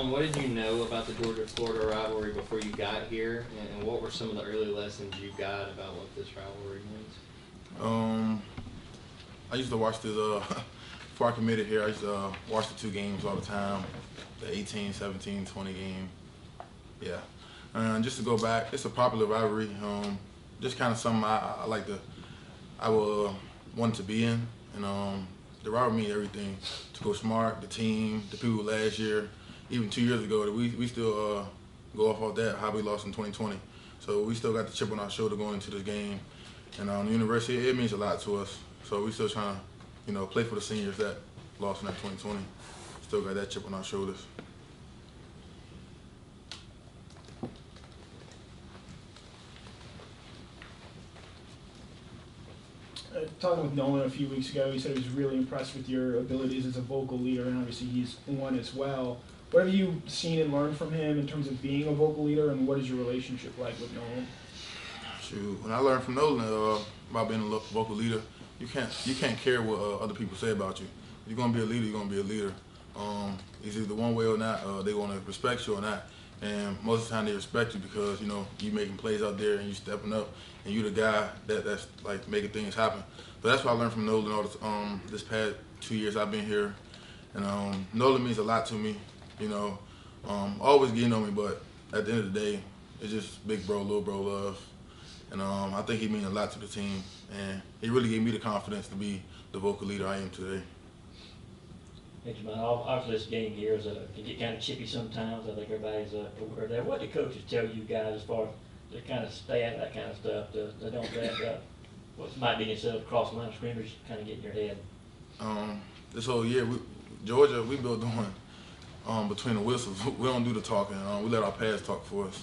What did you know about the Georgia-Florida rivalry before you got here, and what were some of the early lessons you got about what this rivalry means? I used to watch this, before I committed here, I used to watch the two games all the time, the 18, 17, 20 game. Yeah. And just to go back, it's a popular rivalry. Just kind of something I like to, I will want to be in. And the rivalry means everything to Coach Smart, the team, the people last year, even 2 years ago. We still go off that, how we lost in 2020. So we still got the chip on our shoulder going into this game. And the university, it means a lot to us. So we still trying to, play for the seniors that lost in that 2020. Still got that chip on our shoulders. Talking with Nolan a few weeks ago, he said he was really impressed with your abilities as a vocal leader, and obviously he's one as well. What have you seen and learned from him in terms of being a vocal leader, and what is your relationship like with Nolan? Shoot, when I learned from Nolan about being a vocal leader, you can't care what other people say about you. If you're gonna be a leader, you're gonna be a leader. It's either one way or not. They want to respect you or not. And most of the time they respect you because you making plays out there and you stepping up and you the guy that's like making things happen. But that's what I learned from Nolan all this past 2 years I've been here. And Nolan means a lot to me. Always getting on me, but at the end of the day, it's just big bro, little bro love. And I think he means a lot to the team. And he really gave me the confidence to be the vocal leader I am today. Hey, Jamon, obviously this game here can get kind of chippy sometimes. I think everybody's aware of that. What do coaches tell you guys as far as to kind of stay out of that kind of stuff, to don't grab up what might be instead of crossing line of scrimmage, kind of get in your head? This whole year, Georgia, we built on between the whistles. We don't do the talking. We let our pads talk for us.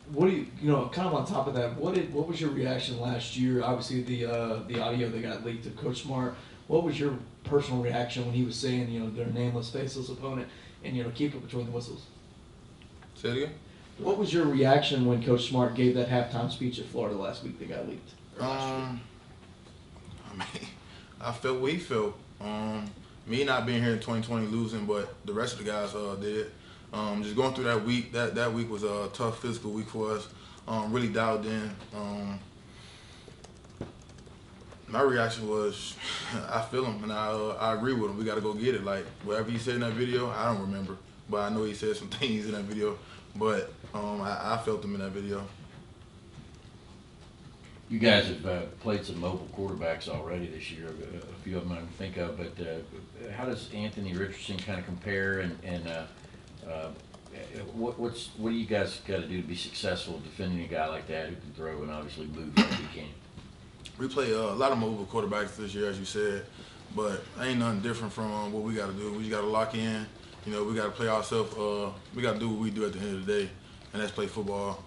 What do kind of on top of that, what was your reaction last year? Obviously the audio that got leaked of Coach Smart. What was your personal reaction when he was saying, their nameless, faceless opponent, and keep it between the whistles? Say it again? What was your reaction when Coach Smart gave that halftime speech at Florida last week that got leaked? I felt what he felt. Me not being here in 2020 losing, but the rest of the guys did. Just going through that week, that week was a tough physical week for us. Really dialed in. My reaction was, I feel him, and I agree with him. We got to go get it. Like, whatever he said in that video, I don't remember. But I know he said some things in that video. But I felt him in that video. You guys have played some mobile quarterbacks already this year, a few of them I can think of, but how does Anthony Richardson kind of compare, and what do you guys got to do to be successful defending a guy like that who can throw and obviously move like he can? We play a lot of mobile quarterbacks this year, as you said, but ain't nothing different from what we got to do. We just got to lock in. We got to play ourselves. We got to do what we do at the end of the day, and that's play football.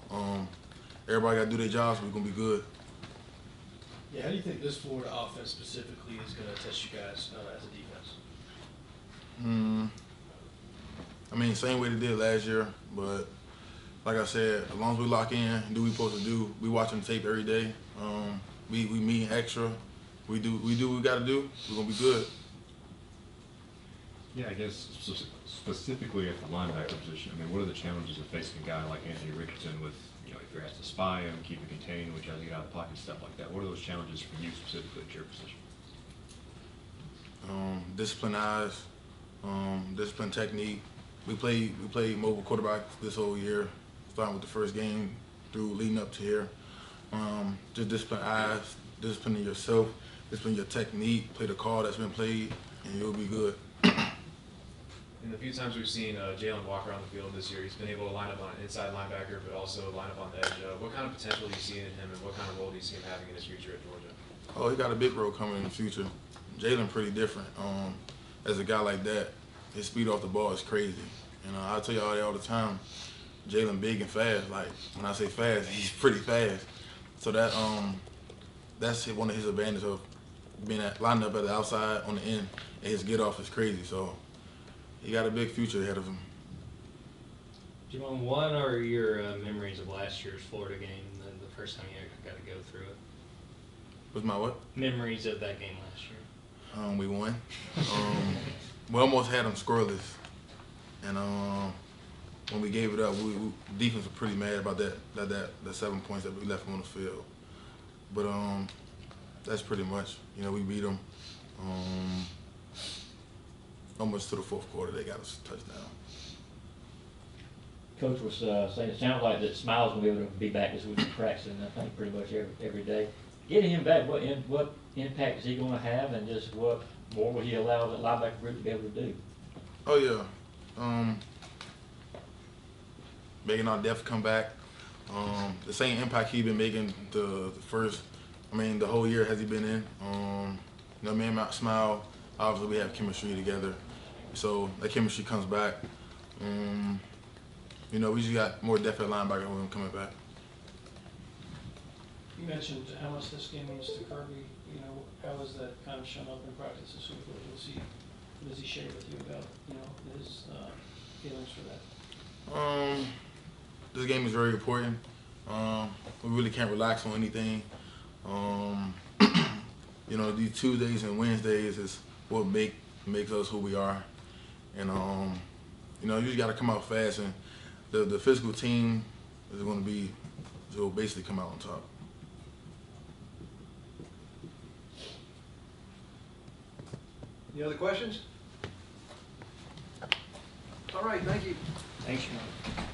Everybody got to do their jobs. We're gonna be good. Yeah, how do you think this Florida offense specifically is going to test you guys as a defense? Same way they did last year, but like I said, as long as we lock in and do what we're supposed to do, we watching the tape every day. We meet extra. We do what we got to do. We're going to be good. Yeah, I guess specifically at the linebacker position, what are the challenges of facing a guy like Anthony Richardson with, if you're asked to spy him, keep him contained, which has to get out of the pocket, stuff like that? What are those challenges for you specifically at your position? Discipline eyes, discipline technique. We played mobile quarterback this whole year, starting with the first game through leading up to here. Just discipline eyes, discipline yourself, discipline your technique, play the call that's been played, and you'll be good. In the few times we've seen Jalen Walker on the field this year, he's been able to line up on an inside linebacker, but also line up on the edge. What kind of potential do you see in him, and what kind of role do you see him having in his future at Georgia? Oh, he got a big role coming in the future. Jalen pretty different. As a guy like that, his speed off the ball is crazy. I tell y'all that all the time. Jalen big and fast. Like, when I say fast, he's pretty fast. So that's one of his advantages of being lining up at the outside on the end, and his get off is crazy. So he got a big future ahead of him. Jamon, what are your memories of last year's Florida game, the first time you got to go through it? What's my what? Memories of that game last year. We won. we almost had them scoreless, and when we gave it up, defense was pretty mad about that 7 points that we left on the field. But that's pretty much, we beat them. Almost to the fourth quarter, they got us a touchdown. Coach was saying it sounds like that Smiles will be able to be back this week in practicing, I think, pretty much every day. Getting him back, what impact is he going to have, and just what more will he allow the linebacker group to be able to do? Oh yeah, making our depth come back. The same impact he been making the whole year has he been in. Me and Matt Smile, obviously we have chemistry together, so that chemistry comes back. We just got more depth at linebacker when coming back. You mentioned how much this game means to Kirby. How has that kind of shown up in practice this week? What does he share with you about, his feelings for that? This game is very important. We really can't relax on anything. These Tuesdays and Wednesdays is what makes us who we are. And you just got to come out fast, and the physical team is going to basically come out on top. Any other questions? All right, thank you. Thanks, Jamon.